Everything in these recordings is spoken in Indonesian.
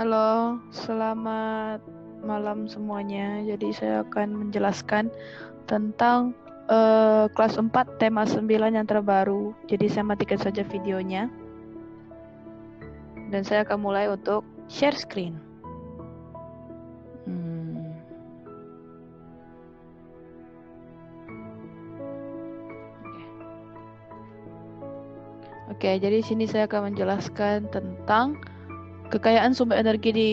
Halo, selamat malam semuanya. Jadi saya akan menjelaskan tentang kelas 4 tema 9 yang terbaru. Jadi saya matikan saja videonya. Dan saya akan mulai untuk share screen. Oke, jadi sini saya akan menjelaskan tentang kekayaan sumber energi di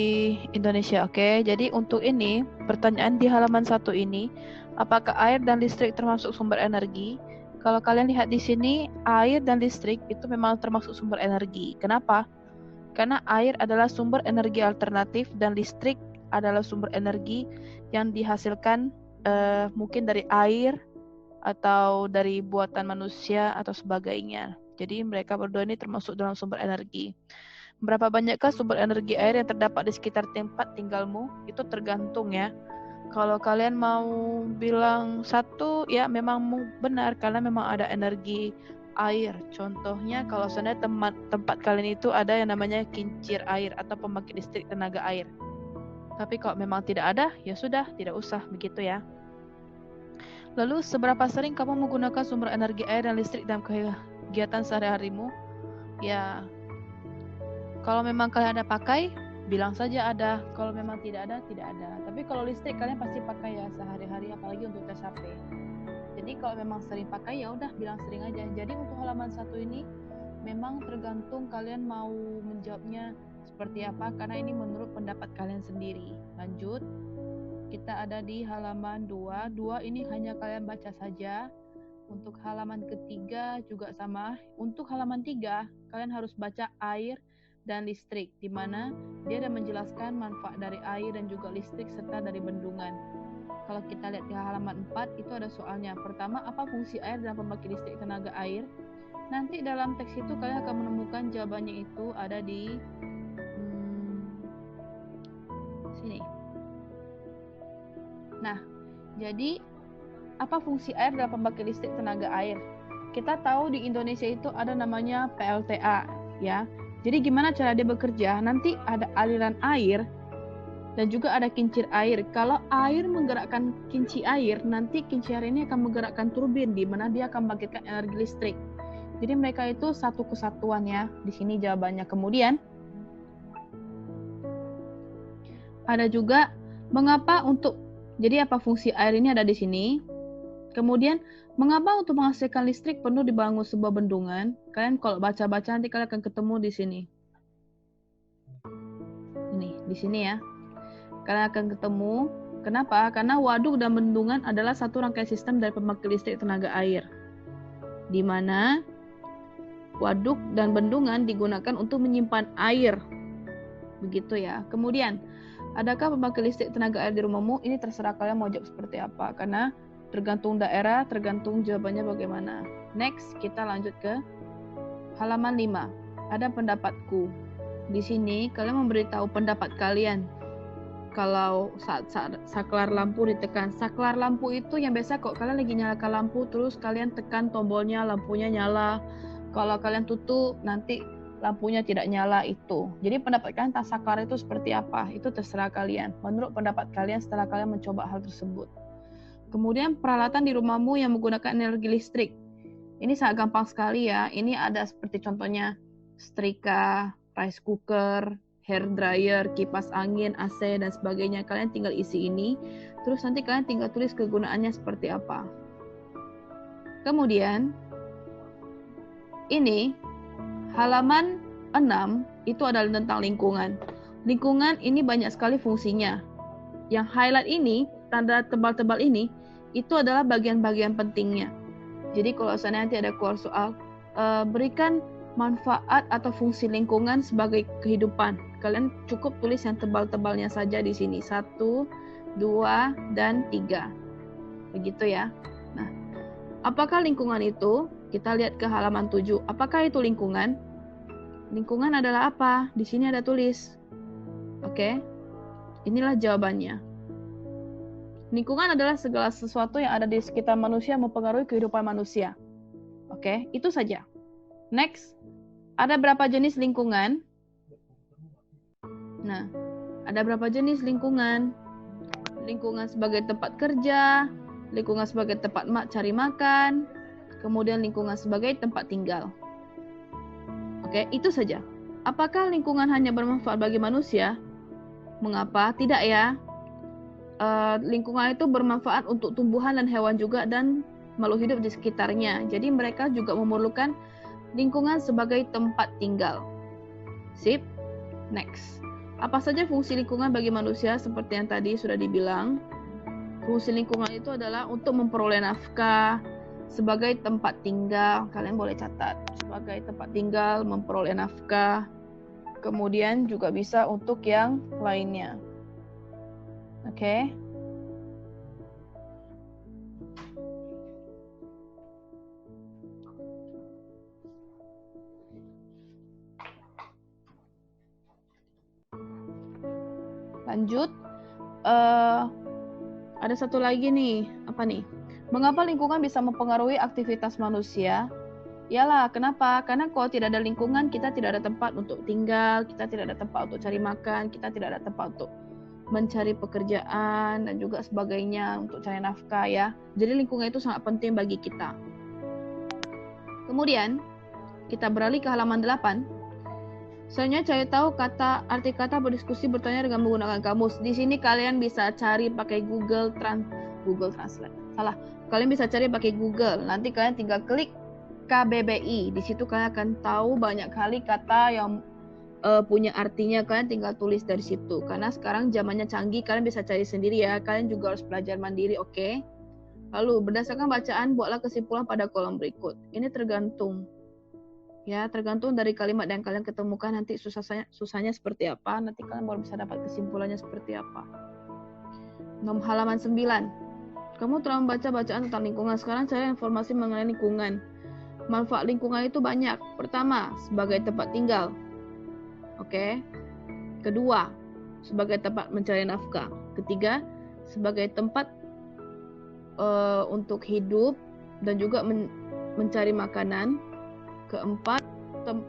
Indonesia. Oke, jadi untuk ini pertanyaan di halaman 1 ini, apakah air dan listrik termasuk sumber energi? Kalau kalian lihat di sini, air dan listrik itu memang termasuk sumber energi. Kenapa? Karena air adalah sumber energi alternatif dan listrik adalah sumber energi yang dihasilkan mungkin dari air atau dari buatan manusia atau sebagainya. Jadi mereka berdua ini termasuk dalam sumber energi. Berapa banyakkah sumber energi air yang terdapat di sekitar tempat tinggalmu? Itu tergantung ya. Kalau kalian mau bilang satu, ya memang benar karena memang ada energi air. Contohnya kalau seandainya tempat kalian itu ada yang namanya kincir air atau pembangkit listrik tenaga air. Tapi kalau memang tidak ada, ya sudah, tidak usah begitu ya. Lalu seberapa sering kamu menggunakan sumber energi air dan listrik dalam kegiatan sehari-harimu? Ya, kalau memang kalian ada pakai, bilang saja ada. Kalau memang tidak ada, tidak ada. Tapi kalau listrik kalian pasti pakai ya sehari-hari, apalagi untuk tes HP. Jadi kalau memang sering pakai, ya udah bilang sering aja. Jadi untuk halaman 1 ini memang tergantung kalian mau menjawabnya seperti apa, karena ini menurut pendapat kalian sendiri. Lanjut, kita ada di halaman 2. 2 ini hanya kalian baca saja. Untuk halaman ketiga juga sama. Untuk halaman 3, kalian harus baca air dan listrik, di mana dia ada menjelaskan manfaat dari air dan juga listrik serta dari bendungan. Kalau kita lihat di halaman 4, itu ada soalnya. Pertama, apa fungsi air dalam pembangkit listrik tenaga air? Nanti dalam teks itu kalian akan menemukan jawabannya, itu ada di sini. Nah, jadi apa fungsi air dalam pembangkit listrik tenaga air? Kita tahu di Indonesia itu ada namanya PLTA ya. Jadi gimana cara dia bekerja? Nanti ada aliran air dan juga ada kincir air. Kalau air menggerakkan kinci air, nanti kinci air ini akan menggerakkan turbin di mana dia akan membangkitkan energi listrik. Jadi mereka itu satu kesatuan ya. Di sini jawabannya. Kemudian ada juga mengapa untuk, jadi apa fungsi air ini ada di sini. Kemudian, mengapa untuk menghasilkan listrik perlu dibangun sebuah bendungan? Kalian kalau baca-baca nanti kalian akan ketemu di sini. Ini, di sini ya. Kalian akan ketemu. Kenapa? Karena waduk dan bendungan adalah satu rangkaian sistem dari pembangkit listrik tenaga air. Di mana waduk dan bendungan digunakan untuk menyimpan air. Begitu ya. Kemudian, adakah pembangkit listrik tenaga air di rumahmu? Ini terserah kalian mau jawab seperti apa. Karena tergantung daerah, tergantung jawabannya bagaimana. Next, kita lanjut ke halaman 5. Ada pendapatku. Di sini kalian memberitahu pendapat kalian. Kalau saat saklar lampu ditekan. Saklar lampu itu yang biasa kok kalian lagi nyalakan lampu, terus kalian tekan tombolnya, lampunya nyala. Kalau kalian tutup, nanti lampunya tidak nyala itu. Jadi pendapat kalian tentang saklar itu seperti apa? Itu terserah kalian. Menurut pendapat kalian setelah kalian mencoba hal tersebut. Kemudian peralatan di rumahmu yang menggunakan energi listrik. Ini sangat gampang sekali ya. Ini ada seperti contohnya setrika, rice cooker, hair dryer, kipas angin, AC, dan sebagainya. Kalian tinggal isi ini. Terus nanti kalian tinggal tulis kegunaannya seperti apa. Kemudian, ini halaman 6 itu adalah tentang lingkungan. Lingkungan ini banyak sekali fungsinya. Yang highlight ini, tanda tebal-tebal ini, itu adalah bagian-bagian pentingnya. Jadi kalau seandainya nanti ada keluar soal, berikan manfaat atau fungsi lingkungan sebagai kehidupan. Kalian cukup tulis yang tebal-tebalnya saja di sini. 1, 2, dan 3. Begitu ya. Nah, apakah lingkungan itu? Kita lihat ke halaman 7. Apakah itu lingkungan? Lingkungan adalah apa? Di sini ada tulis. Oke. Inilah jawabannya. Lingkungan adalah segala sesuatu yang ada di sekitar manusia mempengaruhi kehidupan manusia. Oke, itu saja. Next, ada berapa jenis lingkungan? Nah, Ada berapa jenis lingkungan? Lingkungan sebagai tempat kerja, lingkungan sebagai tempat cari makan, kemudian lingkungan sebagai tempat tinggal. Oke, itu saja. Apakah lingkungan hanya bermanfaat bagi manusia? Mengapa? Tidak ya. Lingkungan itu bermanfaat untuk tumbuhan dan hewan juga dan makhluk hidup di sekitarnya. Jadi mereka juga memerlukan lingkungan sebagai tempat tinggal. Sip. Next. Apa saja fungsi lingkungan bagi manusia? Seperti yang tadi sudah dibilang, fungsi lingkungan itu adalah untuk memperoleh nafkah, sebagai tempat tinggal, kalian boleh catat, sebagai tempat tinggal, memperoleh nafkah, kemudian juga bisa untuk yang lainnya. Oke. Lanjut, ada satu lagi nih, apa nih? Mengapa lingkungan bisa mempengaruhi aktivitas manusia? Yalah, kenapa? Karena kalau tidak ada lingkungan, kita tidak ada tempat untuk tinggal, kita tidak ada tempat untuk cari makan, kita tidak ada tempat untuk mencari pekerjaan, dan juga sebagainya untuk cari nafkah ya. Jadi lingkungan itu sangat penting bagi kita. Kemudian, kita beralih ke halaman 8. Selanjutnya cari tahu arti kata berdiskusi bertanya dengan menggunakan kamus. Di sini kalian bisa cari pakai Google Translate. Salah. Kalian bisa cari pakai Google. Nanti kalian tinggal klik KBBI. Di situ kalian akan tahu banyak kali kata yang punya artinya. Kalian tinggal tulis dari situ. Karena sekarang zamannya canggih, kalian bisa cari sendiri ya. Kalian juga harus belajar mandiri, oke? Lalu berdasarkan bacaan buatlah kesimpulan pada kolom berikut. Ini tergantung. Ya, tergantung dari kalimat yang kalian ketemukan nanti susahnya seperti apa, nanti kalian baru bisa dapat kesimpulannya seperti apa. Halaman 9. Kamu telah membaca bacaan tentang lingkungan. Sekarang cari informasi mengenai lingkungan. Manfaat lingkungan itu banyak. Pertama, sebagai tempat tinggal. Oke. Kedua, sebagai tempat mencari nafkah. Ketiga, sebagai tempat untuk hidup dan juga mencari makanan. Keempat,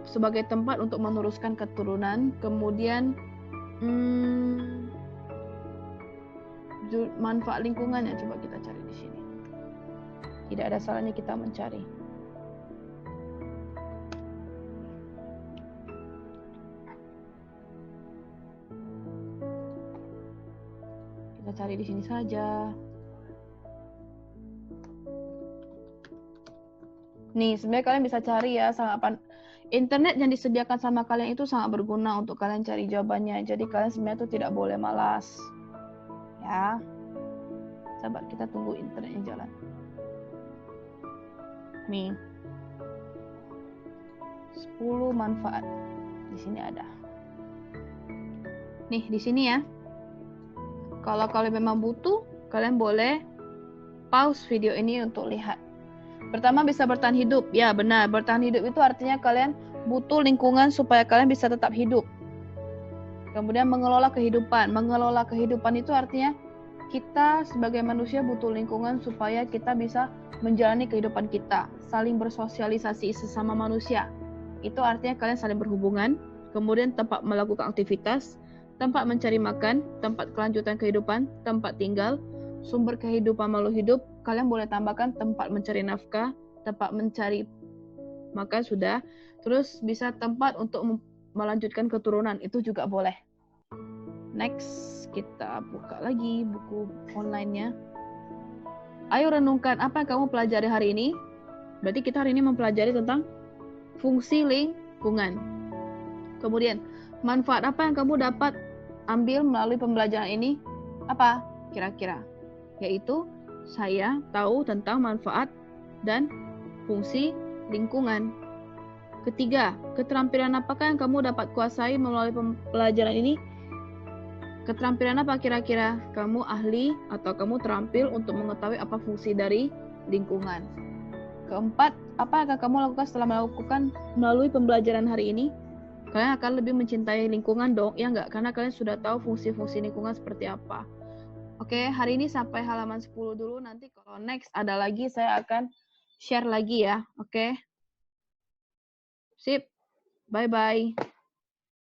sebagai tempat untuk meneruskan keturunan. Kemudian manfaat lingkungannya coba kita cari di sini. Tidak ada salahnya kita mencari. Kita cari di sini saja. Nih, sebenarnya kalian bisa cari ya, internet yang disediakan sama kalian itu sangat berguna untuk kalian cari jawabannya. Jadi kalian sebenarnya tuh tidak boleh malas. Ya. Sabar, kita tunggu internetnya jalan. Nih. 10 manfaat. Di sini ada. Nih, di sini ya. Kalau kalian memang butuh, kalian boleh pause video ini untuk lihat. Pertama, bisa bertahan hidup. Ya, benar. Bertahan hidup itu artinya kalian butuh lingkungan supaya kalian bisa tetap hidup. Kemudian mengelola kehidupan. Mengelola kehidupan itu artinya kita sebagai manusia butuh lingkungan supaya kita bisa menjalani kehidupan kita. Saling bersosialisasi sesama manusia. Itu artinya kalian saling berhubungan. Kemudian tempat melakukan aktivitas, tempat mencari makan, tempat kelanjutan kehidupan, tempat tinggal, sumber kehidupan makhluk hidup. Kalian boleh tambahkan tempat mencari nafkah, tempat mencari makan sudah. Terus bisa tempat untuk melanjutkan keturunan, itu juga boleh. Next, kita buka lagi buku online-nya. Ayo renungkan apa yang kamu pelajari hari ini. Berarti kita hari ini mempelajari tentang fungsi lingkungan. Kemudian, manfaat apa yang kamu dapat ambil melalui pembelajaran ini? Apa kira-kira? Yaitu saya tahu tentang manfaat dan fungsi lingkungan. Ketiga, keterampilan apakah yang kamu dapat kuasai melalui pelajaran ini? Keterampilan apa kira-kira? Kamu ahli atau kamu terampil untuk mengetahui apa fungsi dari lingkungan. Keempat, apa yang akan kamu lakukan setelah melalui pembelajaran hari ini? Kalian akan lebih mencintai lingkungan dong, ya enggak? Karena kalian sudah tahu fungsi-fungsi lingkungan seperti apa. Oke, hari ini sampai halaman 10 dulu. Nanti kalau next ada lagi, saya akan share lagi ya. Oke. Sip. Bye-bye.